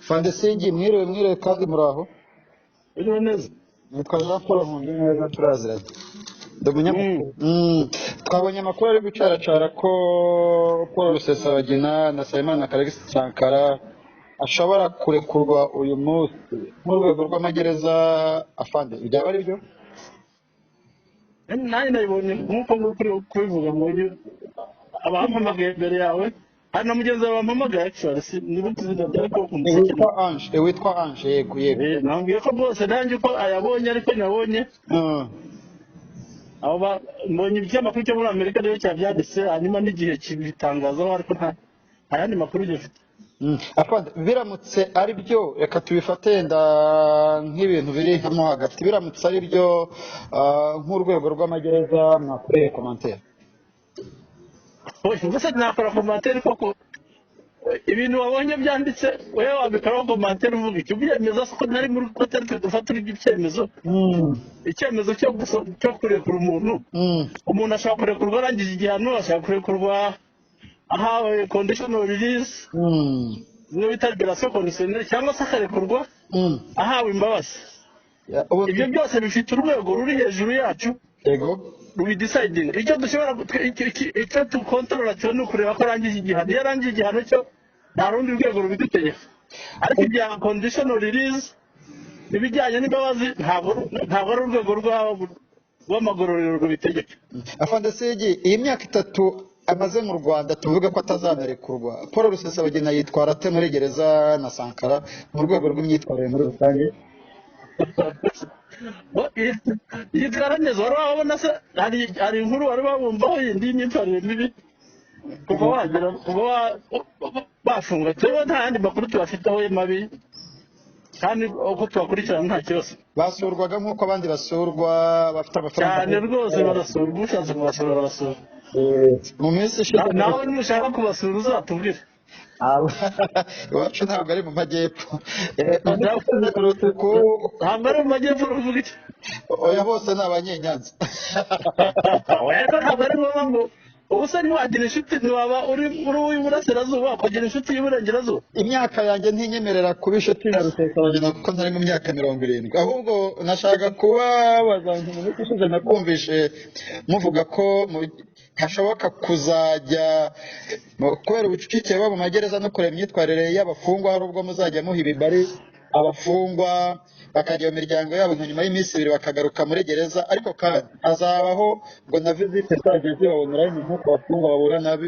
Fandesingi mwiriwe kandi muraho. Iriwe neza. Nitwa Jean Paul Nkundi neza turaziranye. Ndi umunyamakuru. Twabonye amakuru ari gucaracara ko Paul Rusesabagina na Nsabimana Alexis Sankara ashobora kurekurwa uyu munsi nk'urwego rw'amagereza afande. Byaba ari byo? Nanjye nabibonye nk'uko ngukuri kubivuga ngo abampamagaye imbere yawe hari na mugenzi wawe wampamagaye actually nibuka izina ryawe ko kumukina witwa Ange yego. Nambwiye ko rwose nanjye ko ayabonye ariko nabonye abo mbonye ikinyamakuru cyo muri Amerika niyo cyabyanditse hanyuma n'igihe kibitangazaho ariko nta yandi makuru gifite. Afande biramutse ari byo reka tubifate nk'ibintu biri hano hagati, biramutse ari byo nk'urwego rw'amagereza mwakoreye komantere. Mbese nakora komantere koko ibintu wabonye byanditse wewe wabikaraho komantere uvuga icyo byemeza ko ntari muri kote dufatira icyemezo cyo kurekura umuntu ashobora kurekurwa arangije igihano, ashobora kurekurwa ahawe conditional release niyo bita liberation conditionnelle cyangwa se akarekurwa ahawe imbabazi. Ibyo byose bifite urwego ruri hejuru yacu yego rubideciding. Icyo dushobora icyo tukontorora cyo ni ukureba ko arangije igihano. Iyo arangije igihano cyo nta rundi rwego rubidutegeka, ariko ibya conditional release ibijyanye n'imbabazi ntabwo ari urwego rw'amagororero rubitegeka. Afande Sigi, iyi myaka 3 amaze mu Rwanda tuvuga ko atazanarekurwa, Paul Rusesabagina yitwara ate muri gereza na Sankara mu rwego rw'imyitwarire muri rusange? Yitwara neza. Wari wabona se hari inkuru wari wabumvaho yindi y'imyitwarire mibi kuva bafunga? Tuba nta yandi makuru tubafiteho mabi kandi uko tubakurikirana nta kibazo. Basurwaga nk'uko abandi basurwa bafite amafaranga cyane rwose, barasurwa. Ushatse kubasura barasura. Mu minsi ishize nawe nushaka kubasura uzatubwire. Iwacu ntabwo ari mu majyepfo. Ntabwo ari mu majyepfo uvuga iki? Oya bose ni abanyenyanza. Oya ntabwo ari ngombwa ngo ubusa ntiwagira inshuti, ntiwaba uri uw'iburasirazuba ukagira inshuti y'uburengerazuba. Imyaka yanjye ntinyemerera kuba inshuti na Rusesabagina kuko ntari mu myaka 70. Ahubwo nashaka kubabaza mu minsi ishize nakumvishe muvuga ko hashoboka kuzajya kubera ubucucike buba mu magereza no kureba imyitwarire y'abafungwa, hari ubwo muzajya muha ibibari abafungwa bakajya mu miryango yabo nyuma y'iminsi 2 bakagaruka muri gereza, ariko kandi hazabaho ngo na visite zajya ziba online nk'uko abafungwa babura nabi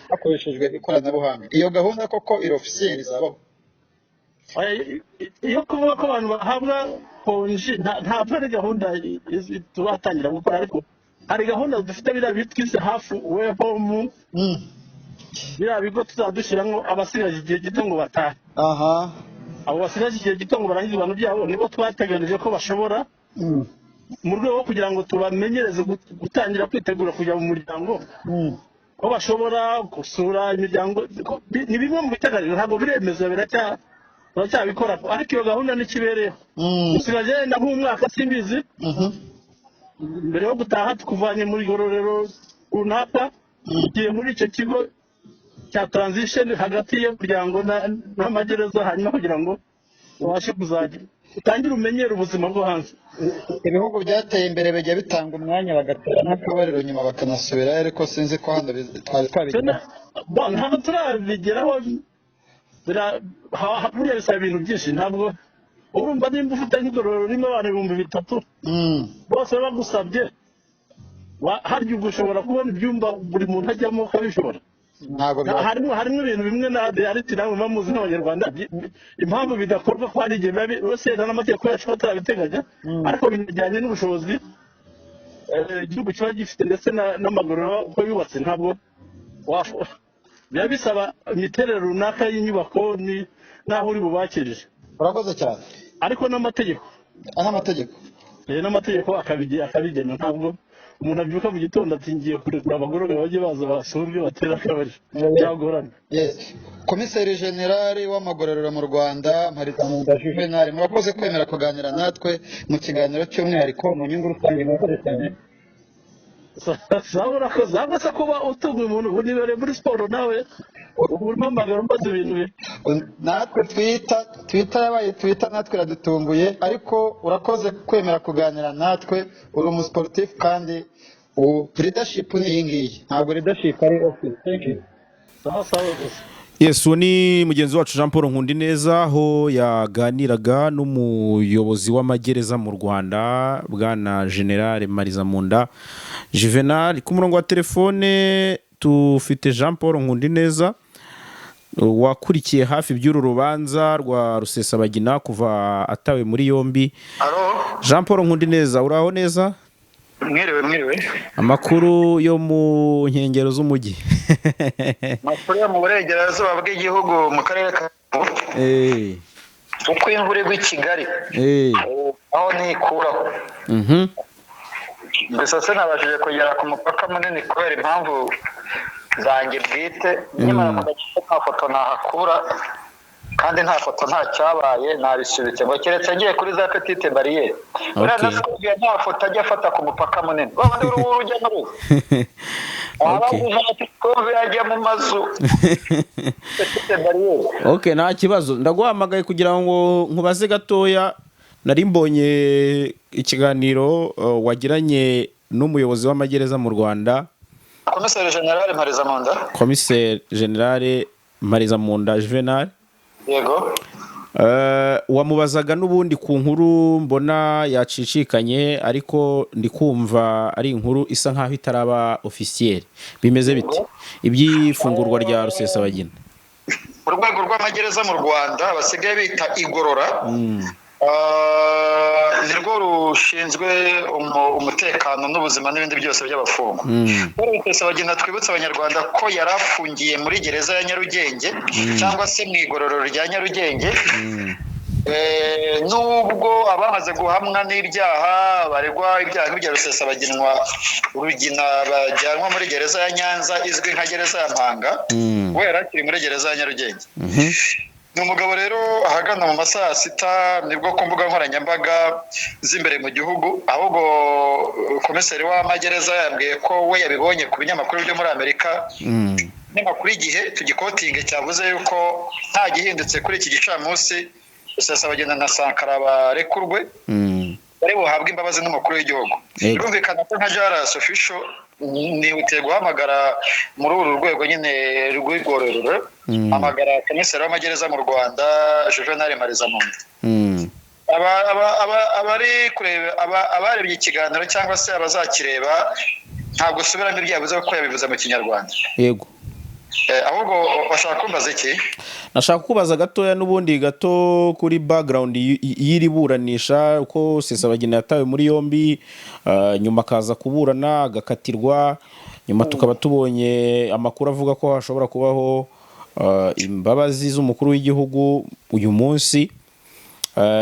hakoreshejwe ikoranabuhanga. Iyo gahunda koko irofisiye izabaho? Iyo kuvuga ko abantu bahabwa konji ntabwo ari gahunda tubatangira gukora, ariko hari gahunda dufite biriya bitwise hafu way home, biriya bigo tuzadushyiramo abasigaje igihe gito ngo batahe. Abo basigaje igihe gito ngo barangize ibintu byabo nibo twateganije ko bashobora mu rwego kugira ngo tubamenyereze gutangira kwitegura kujya mu muryango, ko bashobora gusura imiryango. Ni bimwe mu biteganijwe, ntabwo biremezwa, biracyabikora, ariko iyo gahunda n'ikibereyeho. Dusigaje wenda nk'umwaka simbizi, mbere yo gutaha tukuvanye muri gororero runaka tugiye muri icyo kigo cya transition hagati y'umuryango n'amagereza, hanyuma kugira ngo ubashe kuzajya utangire umenyera ubuzima bwo hanze. Ibihugu byateye imbere bijya bitanga umwanya bagatera n'akabariro nyuma bakanasubira, ariko sinzi ko hano twari twabigeraho. Ntabwo turabigeraho, buriya bisaba ibintu byinshi. Ntabwo urumva nimba ufite nk'igororero ririmo abantu 3000 bose bagusabye, harya ubwo ushobora kubona ibyumba buri muntu ajyamo ukabishobora? Harimo ibintu bimwe na reality nawe bamuzi nk'abanyarwanda impamvu bidakorwa ko hari igihe bose n'amategeko yacu batarabiteganya, ariko bijyanye n'ubushobozi igihugu kiba gifite ndetse n'amagororero uko yubatse. Ntabwo biba bisaba imiterere runaka y'inyubako n'aho uri bubakirije. Urakoze cyane. Ariko n'amategeko akabigena. Ntabwo umuntu abyuka mu gitondo ati ngiye kurekura abagororwa bajye baza basurwe batera akabari, byagorana. Komiseri Generali w'amagororero mu Rwanda Mparitsamunda Juvenal, murakoze kwemera kuganira natwe mu kiganiro cy'umwihariko mu nyungu rusange. Murakoze cyane. sabura ko zangase kuba utumwe umuntu unibere muri siporo nawe umpamagara umbaza ibintu natwe twita yabaye twita natwe iradutunguye ariko urakoze kwemera kuganira natwe uri umusiporutifu kandi leadership ni iyi ngiyi ntabwo leadership ari office. Thank you. sawa gusa. Yes, uwo ni mugenzi wacu Jean Paul Nkundineza aho yaganiraga n'umuyobozi w'amagereza mu Rwanda bwana General Marizamunda Juvenal. Ku murongo wa telefone tufite Jean Paul Nkundineza wakurikiye hafi by'uru rubanza rwa Rusesabagina kuva atawe muri yombi. Jean Paul Nkundineza, uraho neza? Mwiriwe. Amakuru yo mu nkengero z'umujyi. Amakuru yo mu burengerazuba bw'igihugu mu karere ka uko imvura igwa i Kigali aho nikuraho. Gusa sinabashije kugera ku mupaka munini kubera impamvu zanjye bwite. Nyamara mu gace nta foto nahakura kandi nta foto nta cyabaye nabisubitse ngo keretse ngiye kuri za petite barriere. Uranaskubye nta foto ajya afata ku mupaka munini. Wabandi urujya n'uruza. Ajya mu mazu. Petite barriere. Okay, nta kibazo. Ndaguhamagaye kugira ngo nkubaze gatoya. Nari mbonye ikiganiro wagiranye n'umuyobozi w'amagereza mu Rwanda. Komiseri General Marizamunda. Komiseri General Marizamunda Juvenal. Yego. Wamubazaga n'ubundi ku nkuru mbona yacicikanye ariko ndikumva ari inkuru isa nkaho itaraba officiel. Bimeze bite iby'ifungurwa rya Rusesabagina? Urwego rw'amagereza mu Rwanda basigaye bita igorora. Nirwo rushinzwe umutekano n'ubuzima n'ibindi byose by'abafungwa. Rusesabagina twibutsa abanyarwanda ko yari afungiye muri gereza ya Nyarugenge cyangwa se mu igororero rya Nyarugenge. Nubwo abamaze guhamwa n'ibyaha baregwa ibyaha nk'ibya Rusesabaginwa urugina bajyanwa muri gereza ya Nyanza izwi nka gereza ya Mpanga, we yari akiri muri gereza ya Nyarugenge. Ni umugabo rero ahagana mu masaha 6 nibwo ku mbuga nkoranyambaga z'imbere mu gihugu, ahubwo komiseri w'amagereza yambwiye ko we yabibonye ku binyamakuru byo muri Amerika. N'amakuru igihe tugikotinge cyavuze yuko nta gihindutse kuri iki gicamunsi Rusesabagina na Sankara barekurwe bari buhabwe imbabazi n'umukuru w'igihugu. Birumvikana ko nka Jaras official ni uteye guhamagara muri uru rwego nyine rw'igororero amagara komiseri w'amagereza mu Rwanda Juvenal Marizamunda. Abari kureba abarebye ikiganiro cyangwa se abazakireba ntabwo subiramo ibyavuze ko yabivuze mu Kinyarwanda. Yego. Ahubwo bashaka kumbaza iki? Nashaka kubaza gatoya n'ubundi gato kuri background y'iri buranisha uko Rusesabagina yatawe muri yombi, nyuma akaza kuburana agakatirwa, nyuma tukaba tubonye amakuru avuga ko hashobora kubaho imbabazi z'umukuru w'igihugu uyu munsi,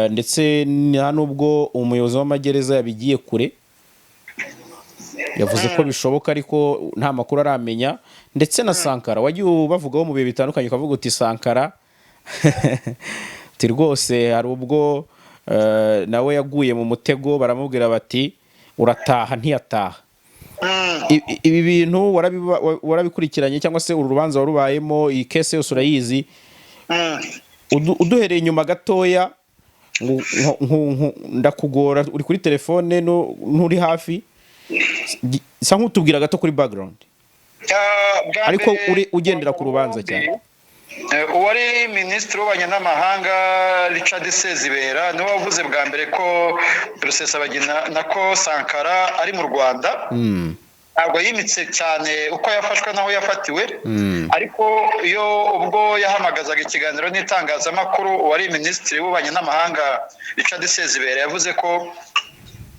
ndetse nta nubwo umuyobozi w'amagereza yabigiye kure, yavuze ko bishoboka ariko nta makuru aramenya. Ndetse na Sankara wagiye bavugaho mu bihe bitandukanye ukavuga uti Sankara ti rwose hari ubwo nawe yaguye mu mutego baramubwira bati urataha ntiyataha. Ibi bintu warabikurikiranye cyangwa se uru rubanza warubayemo iyi case yose urayizi? Uduhereye inyuma gatoya ndakugora uri kuri telefone nturi hafi, sa nk'utubwira gato kuri background ariko ugendera ku rubanza cyane. Uwari minisitiri w'ububanyi n'amahanga Richard Sezibera niwe wavuze bwa mbere ko Rusesabagina nako Sankara ari mu Rwanda. Ntabwo yimitse cyane uko yafashwe naho yafatiwe, ariko iyo ubwo yahamagazaga ikiganiro n'itangazamakuru uwari minisitiri w'ububanyi n'amahanga Richard Sezibera yavuze ko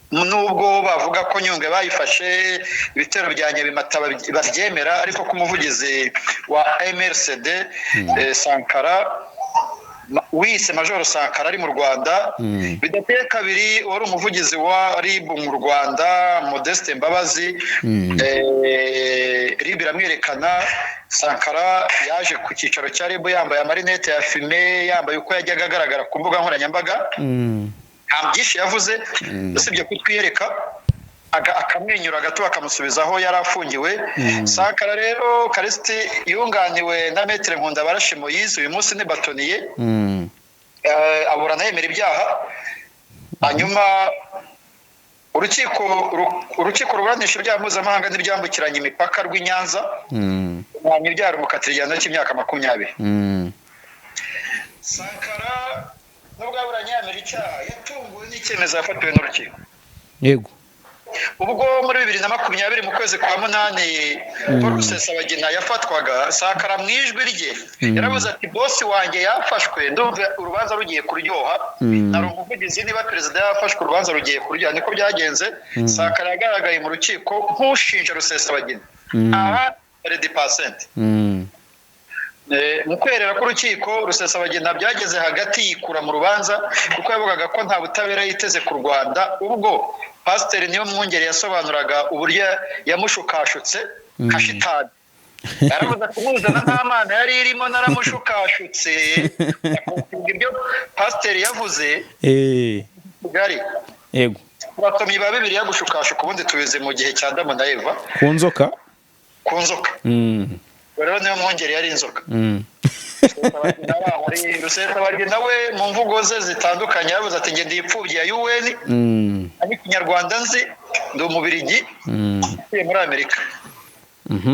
nubwo bavuga ko Nyungwe bayifashe ibitero bya Nyabimata babyemera, ariko ko umuvugizi wa MRCD Sankara wise Major Sankara ari mu Rwanda, bidateye kabiri wari umuvugizi wa RIB mu Rwanda Modeste Mbabazi, RIB iramwerekana Sankara yaje ku cyicaro cya RIB yambaye amarinete ya fime, yambaye uko yajyaga agaragara ku mbuga nkoranyambaga. Nta byinshi yavuze usibye kutwiyereka, akamwenyura gato akamusubiza aho yari afungiwe. Sankara rero Karisiti yunganiwe na Maître Nkundabarashi Moise, uyu munsi ni batoniye, aburana yemera ibyaha. Hanyuma urukiko ruburanisha ibyaha mpuzamahanga n'ibyambukiranya imipaka rw'i Nyanza umwanya ibyaha rumukatira igihano cy'imyaka 20. Sankara nubwo aburanye yemera icyaha yatunguwe n'icyemezo yafatiwe n'urukiko. Yego. Ubwo muri 2020 mu kwezi kwa munani Paul Rusesabagina yafatwaga, Sankara mu ijwi rye yaravuze ati bosi wanjye yafashwe, ndumva urubanza rugiye kuryoha. Nari umuvugizi niba perezida yafashwe urubanza rugiye kuryoha, niko byagenze. Sankara yagaragaye mu rukiko nk'ushinja Rusesabagina. Aha 30%. Mu kwerera k'urukiko Rusesabagina byageze hagati yikura mu rubanza kuko yavugaga ko nta butabera yiteze ku Rwanda. Ubwo Pasiteri niyo mwungeri yasobanuraga uburyo yamushukashutse nka shitani. Yaravuze kumuzana nta mana yari irimo, naramushukashutse. Ibyo Pasiteri yavuze Kigali. Yego. Batomye ba Bibiliya gushukashuka, ubundi tubize mu gihe cya Adamu na Eva. Ku nzoka. Rero niyo mwungeri yari inzoka. Rusesabagina we mu mvugo ze zitandukanye yavuze ati ngende ipfubyi ya UN, ariko Kinyarwanda nzi ndi umubirigi utuye muri Amerika.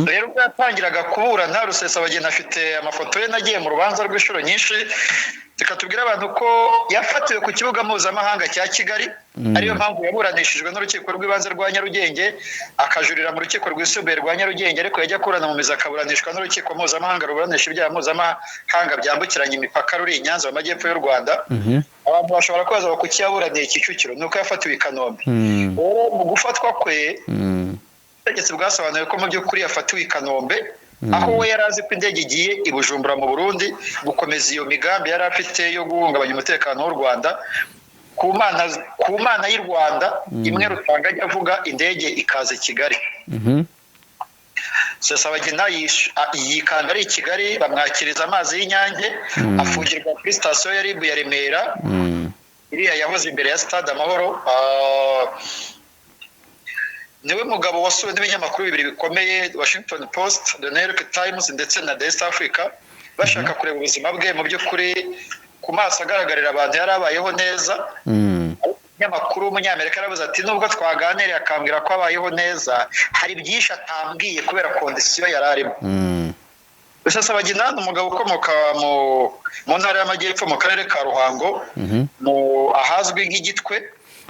Rero ubwo yatangiraga kuburana, Rusesabagina afite amafoto ye nagiye mu rubanza rw'inshuro nyinshi. Reka tubwire abantu ko yafatiwe ku kibuga mpuzamahanga cya Kigali, ariyo mpamvu yaburanishijwe n'urukiko rw'ibanze rwa Nyarugenge, akajurira mu rukiko rwisumbuye rwa Nyarugenge, ariko yajya kurana mu mizi akaburanishwa n'urukiko mpuzamahanga ruburanisha ibyaha mpuzamahanga byambukiranya imipaka ruri i Nyanza mu majyepfo y'u Rwanda. Abantu bashobora kubaza ngo kuki yaburaniye Kicukiro, nuko yafatiwe i Kanombe. Rero mu gufatwa kwe ubutegetsi bwasobanuye ko mu by'ukuri yafatiwe i Kanombe, aho we yari azi ko indege igiye i Bujumbura mu Burundi gukomeza iyo migambi yari afite yo guhungabanya umutekano w'u Rwanda. Ku mana y'u Rwanda imwe Rutanga ajya avuga, indege ikaza i Kigali. Rusesabagina yikanga ari i Kigali, bamwakiriza amazi y'Inyange, afungirwa kuri sitasiyo ya RIB ya Remera, iriya yahoze imbere ya Stade Amahoro. Niwe mugabo wasuwe n'ibinyamakuru bibiri bikomeye, Washington Post, The New York Times ndetse na The East Africa, bashaka kureba ubuzima bwe. Mu by'ukuri ku maso agaragarira abantu yari abayeho neza. Umunyamakuru w'umunyamerika yaravuze ati nubwo twaganiriye akambwira ko abayeho neza, hari byinshi atambwiye kubera kondisiyo yari arimo. Rusesabagina ni umugabo ukomoka mu ntara y'Amajyepfo mu karere ka Ruhango, ahazwi nk'Igitwe.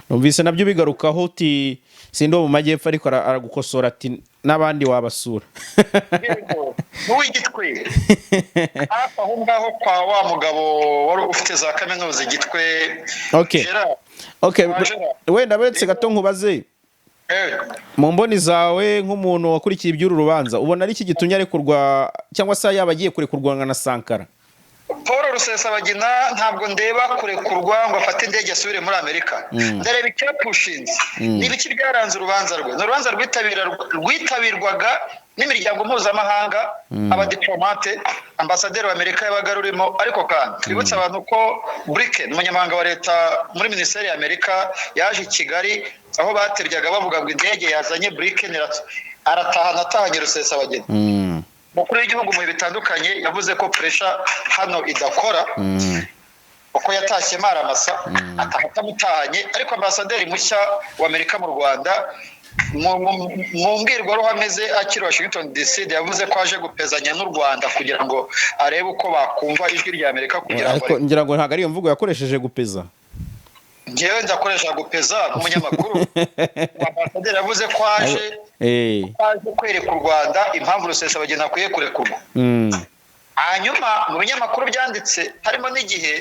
Numvise nabyo bigarukaho uti sindi mu majyepfo, ariko aragukosora ati n'abandi wabasura. N'uw'Igitwe hafi aho ngaho kwa wa mugabo wari ufite za kaminuza Igitwe. Wenda betse gato nkubaze, mu mboni zawe nk'umuntu wakurikiye iby'uru rubanza, ubona ari iki gitumye arekurwa cyangwa se yaba agiye kurekurwa na Sankara? Paul Rusesabagina ntabwo ndeba kurekurwa ngo afate indege asubire muri Amerika. Ndareba icyapushinze n'ibiki byaranze urubanza rwe. Ni urubanza rwitabirwaga n'imiryango mpuzamahanga, abadiplomate, ambasaderi w'Amerika yabaga rurimo. Ariko kandi twibutse abantu ko Blinken, umunyamabanga wa leta muri minisiteri y'Amerika, yaje i Kigali, aho bateryaga bavuga ngo indege yazanye Blinken atahanye Rusesabagina. Umukuru w'igihugu mu bitandukanye yavuze ko pressure hano idakora, uko yatashye Maramasa atamutahanye. Ariko ambasaderi mushya w'Amerika mu Rwanda mu mbwirwaruhame ze akiri Washington DC yavuze ko aje gupezanya n'u Rwanda kugira ngo arebe uko bakumva ijwi rya Amerika, kugira ngo ngira ngo ntabwo ari iyo mvugo yakoresheje gupeza. Ngewe ndakoresha gupeza nk'umunyamakuru. Ambasaderi yavuze ko aje kwereka u Rwanda impamvu Rusesabagina akwiye kurekurwa. Hanyuma mu binyamakuru byanditse harimo n'Igihe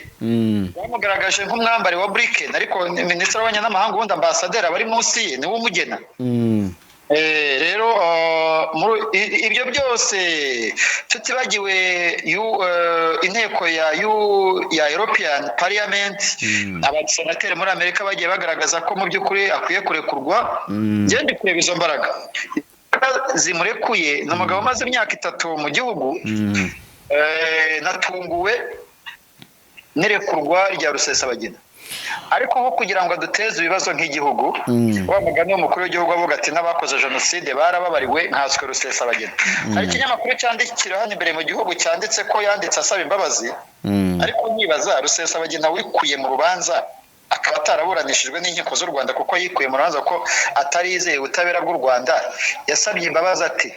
bamugaragaje nk'umwambari wa Blinken, ariko minisitiri w'abanyamahanga wundi ambasaderi abari munsi ye niwe umugena. Rero ibyo byose tutibagiwe inteko ya European Parliament, abasenateri muri Amerika bagiye bagaragaza ko mu by'ukuri akwiye kurekurwa. Ngende kureba izo mbaraga zimurekuye. Ni umugabo umaze imyaka 3 mu gihugu. Natunguwe n'irekurwa rya Rusesabagina. ariko aho kugira ngo duteze ibibazo nk'igihugu wa mugani w'umukuru w'igihugu avuga ati n'abakoze jenoside barababariwe nkatswe Rusesabagina. Hari ikinyamakuru cyandikira hano imbere mu gihugu cyanditse ko yanditse asaba imbabazi, ariko nibaza Rusesabagina wikuye mu rubanza akaba ataraburanishijwe n'inkiko z'u Rwanda kuko yikuye mu rubanza ko atarizeye ubutabera bw'u Rwanda, yasabye imbabazi ati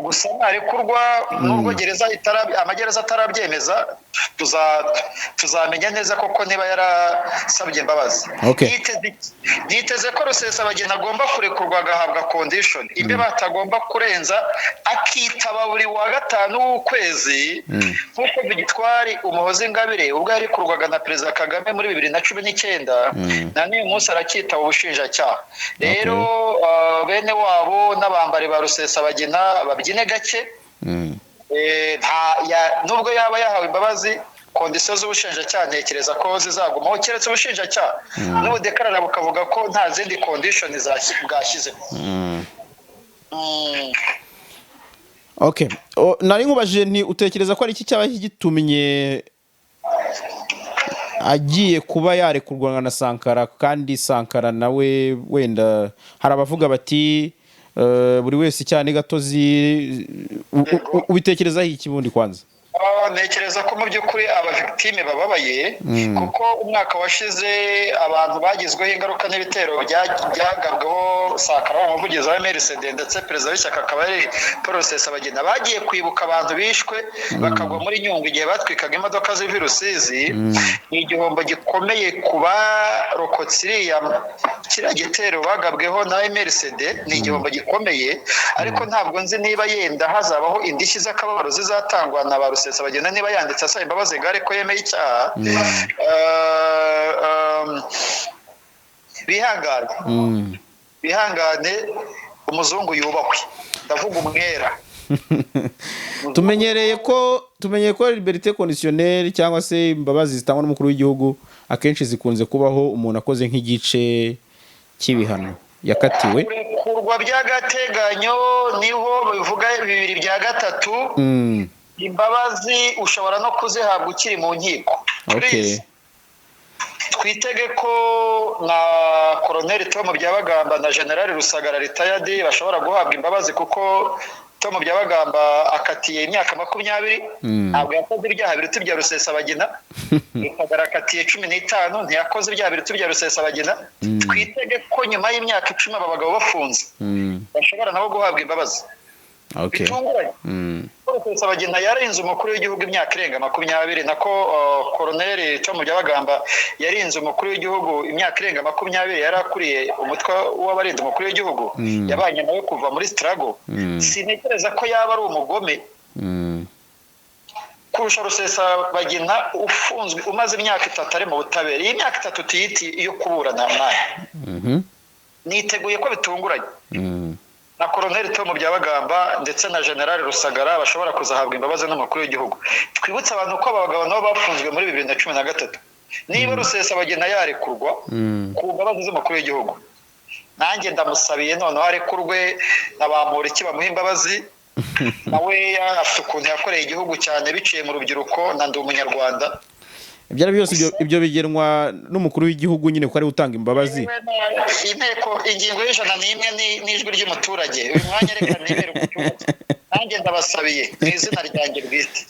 gusa narekurwa nubwo amagereza atarabyemeza tuzamenya neza koko niba yarasabye imbabazi. Niteze ko Rusesabagina agomba kurekurwa agahabwa condition ibyo batagomba kurenza, akitaba buri wa gatanu w'ukwezi nk'uko Victoire Umuhoza Ingabire ubwo yarekurwaga na Perezida Kagame muri 2019 na n'uyu munsi aracyitaba ubushinjacyaha. Rero bene wabo n'abambari ba Rusesabagina babyine gake, nubwo yaba yahawe imbabazi kondisiyo z'ubushinjacyaha ntekereza ko zizagumaho, keretse ubushinjacyaha n'ubudekarara bukavuga ko nta zindi kondishoni bwashyizeho. Nari nkubajije nti utekereza ko ari iki cyaba gitumye agiye kuba yarekurwa na Sankara, kandi Sankara nawe wenda hari abavuga bati buri wese cyane gatozi, ubitekerezaho iki bundi kwanza? Ntekereza ko mu by'ukuri abavictime bababaye kuko umwaka washize abantu bagizweho ingaruka n'ibitero byagabweho Sankara umuvugizi wa MRCD ndetse perezida w'ishyaka akaba ari Paul Rusesabagina bagiye kwibuka abantu bishwe bakagwa muri Nyungwe igihe batwikaga imodoka z'ivi Rusizi. Ni igihombo gikomeye ku barokotse kiriya gitero bagabweho na MRCD, ni igihombo gikomeye, ariko ntabwo nzi niba yenda hazabaho indishyi z'akababaro zizatangwa na ba Rusesabagina niba yanditse asaba imbabazi gare ko yemeye icyaha. Bihangane umuzungu yubahwe, ndavuga umwera. tumenyeye ko liberté conditionnelle cyangwa se imbabazi zitangwa n'umukuru w'igihugu akenshi zikunze kubaho umuntu akoze nk'igice cy'ibihano yakatiwe. Kurwa by'agateganyo niho bivuga 2/3. Imbabazi ushobora no kuzihabwa ukiri mu nkiko. Twitege ko na Colonel Tom Byabagamba na General Rusagara retired bashobora guhabwa imbabazi, kuko Tom Byabagamba akatiye imyaka 20, ntabwo yakoze ibyaha biruta bya Rusesabagina. Rusagara akatiye 15, ntiyakoze ibyaha biruta bya Rusesabagina. Twitege ko nyuma y'imyaka 10 aba bagabo bafunze bashobora nabo guhabwa imbabazi. Rusesabagina yarinze umukuru w'igihugu imyaka irenga 20, nako Colonel Tom Byabagamba yarinze umukuru w'igihugu imyaka irenga 20, yari akuriye umutwe w'abarinda umukuru w'igihugu, yabanye nawe kuva muri struggle. Sintekereza ko yaba ari umugome kurusha Rusesabagina ufunzwe umaze imyaka 3 ari mu butabera. Iyi myaka 3 tuyiti iyo kuburana nayo niteguye ko bitunguranye na Colonel Tom Byabagamba ndetse na General Rusagara bashobora kuzahabwa imbabazi n'umukuru w'igihugu. Twibutse abantu ko abagabo nabo bafunzwe muri 2013. Niba Rusesabagina yarekurwa ku mbabazi z'umukuru w'igihugu, nanjye ndamusabiye noneho arekurwe n'abamuriki bamuha imbabazi. Nawe afite ukuntu yakoreye igihugu cyane biciye mu rubyiruko na ndi umunyarwanda. Ibyo byose ibyo bigenwa n'umukuru w'igihugu nyine ko ari utanga imbabazi. Inteko ingingo y'101 n'ijwi ry'umuturage uyu mwanya reka nibere umuturage, nanjye ndabasabiye mu izina ryanjye bwite.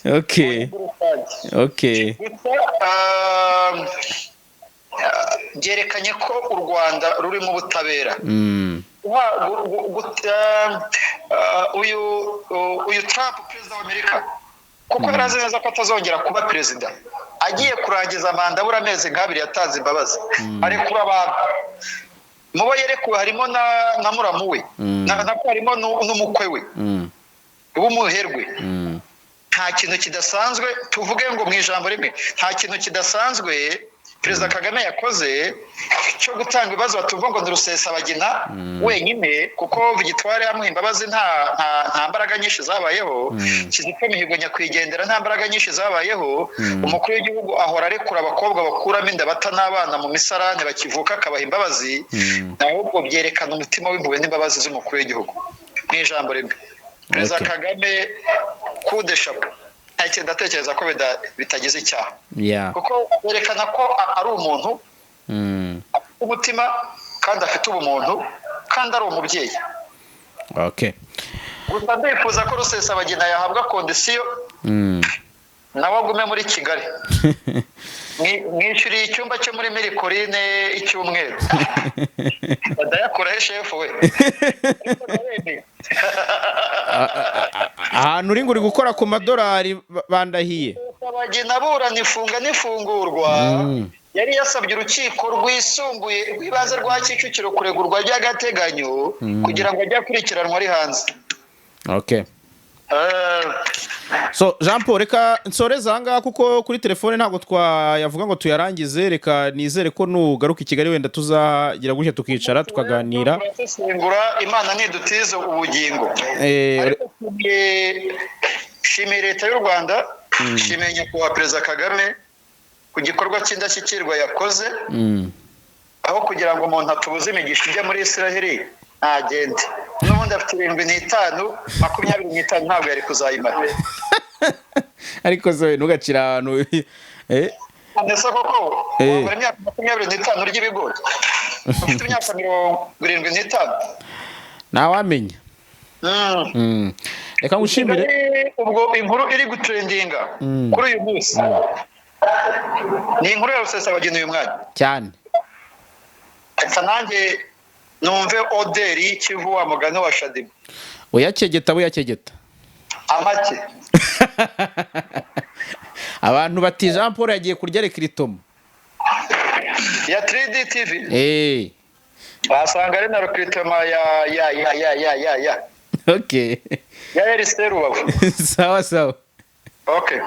Byerekanye ko u Rwanda ruri mu butabera. Uyu Trump perezida wa Amerika kuko yarazi neza ko atazongera kuba perezida, agiye kurangiza manda abura amezi nk'abiri yatanze imbabazi arekura abantu. Mu bo yerekuwe harimo na muramu we, nako harimo n'umukwe we w'umuherwe. Nta kintu kidasanzwe, tuvuge ngo mu ijambo rimwe, nta kintu kidasanzwe Perezida Kagame yakoze cyo gutanga ibibazo batuvuga ngo Rusesabagina wenyine, kuko Victoire yamuha imbabazi nta mbaraga nyinshi zabayeho. Kizito Mihigo nyakwigendera nta mbaraga nyinshi zabayeho. Umukuru w'igihugu ahora arekura abakobwa bakuramo inda bata n'abana mu misarane bakivuka akabaha imbabazi. Ahubwo byerekana umutima w'impuhwe n'imbabazi z'umukuru w'igihugu. Mu ijambo rimwe, Perezida Kagame kudeshapo ndatekereza ko bitagize icyaha Yeah. kuko berekana ko ari umuntu afite umutima kandi afite ubumuntu kandi ari umubyeyi. Okay. Gusa ndifuza ko Rusesabagina yahabwa kondisiyo nawe agume muri Kigali mwishyuriye icyumba cyo muri Mirikorine icyumweru badayakoraho shefu we ahantu uri ngo uri gukora ku madolari bandahiye. Rusesabagina aburana ifunga n'ifungurwa yari yasabye urukiko rwisumbuye rw'ibanze rwa Kicukiro kuregurwa ry'agateganyo kugira ngo ajye akurikiranwa ari hanze. Okay. So Jean Paul reka nsoreza ahangaha kuko kuri telefone ntabwo twayavuga ngo tuyarangize. Reka nizere ko nugaruka i Kigali wenda tuzagira gutya tukicara tukaganira. Imana nidutize ubugingo. Shimiye leta y'u Rwanda, shimiye nyakubahwa Perezida Kagame ku gikorwa cy'indashyikirwa yakoze aho kugira ngo umuntu atubuze imigisha ijya muri Israheli ntagende. N'ubundi afite 75 25 ntabwo yari kuzayimara. Ariko zoe ntugacira ahantu Nese koko buri myaka 25 ry'ibigori ufite imyaka 75 ntawamenya. Reka ngushimire. Ubwo inkuru iri gutrendinga kuri uyu munsi ni inkuru ya Rusesabagina uyu mwanya cyane. Asa nanjye numve oderi Kivu wa mugano wa Shadibu uyakegeta amake abantu bati Jean Paul yagiye kurya rekritomo ya 3D TV basanga ari na rekritomo ya Okay. ya Eristeru Rubavu. Sawa. Okay.